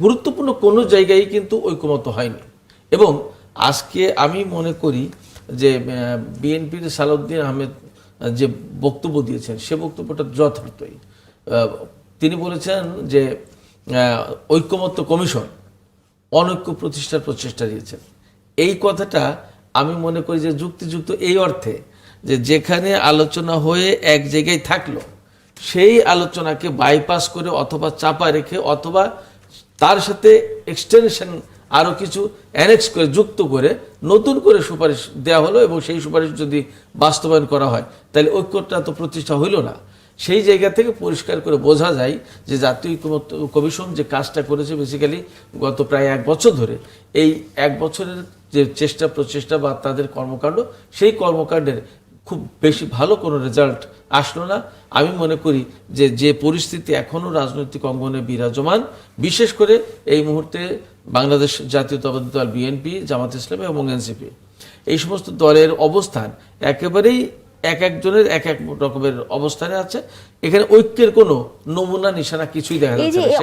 গুরুত্বপূর্ণ কোনো জায়গায় কিন্তু ঐকমত্য হয়নি। এবং আজকে আমি মনে করি যে বিএনপির সালাউদ্দিন আহমেদ যে বক্তব্য দিয়েছেন সে বক্তব্যটা যথার্থই। তিনি বলেছেন যে ঐকমত্য কমিশন অনৈক্য প্রতিষ্ঠার প্রচেষ্টা দিয়েছেন। এই কথাটা আমি মনে করি যে যুক্তিযুক্ত এই অর্থে যে যেখানে আলোচনা হয়ে এক জায়গায় থাকলো সেই আলোচনাকে বাইপাস করে অথবা চাপা রেখে অথবা তার সাথে এক্সটেনশন আরও কিছু অ্যানেক্স করে যুক্ত করে নতুন করে সুপারিশ দেওয়া হলো এবং সেই সুপারিশ যদি বাস্তবায়ন করা হয় তাহলে ঐক্যটা তো প্রতিষ্ঠা হইল না। সেই জায়গা থেকে পরিষ্কার করে বোঝা যায় যে জাতীয় ঐকমত্য কমিশন যে কাজটা করেছে বেসিক্যালি গত প্রায় 1 বছর ধরে, এই 1 বছরের যে চেষ্টা প্রচেষ্টা বা তাদের কর্মকাণ্ড সেই কর্মকাণ্ডের খুব বেশি ভালো কোনো রেজাল্ট আসলো না। আমি মনে করি যে যে পরিস্থিতি এখনও রাজনৈতিক অঙ্গনে বিরাজমান, বিশেষ করে এই মুহূর্তে বাংলাদেশ জাতীয়তাবাদী দল বিএনপি, জামাত ইসলামী এবং এনসিপি এই সমস্ত দলের অবস্থান একেবারেই এক একজনের এক এক রকমের অবস্থানে আছে। এখানে ঐক্যের কোনো নমুনা নিশানা কিছুই দেখা যাচ্ছে না।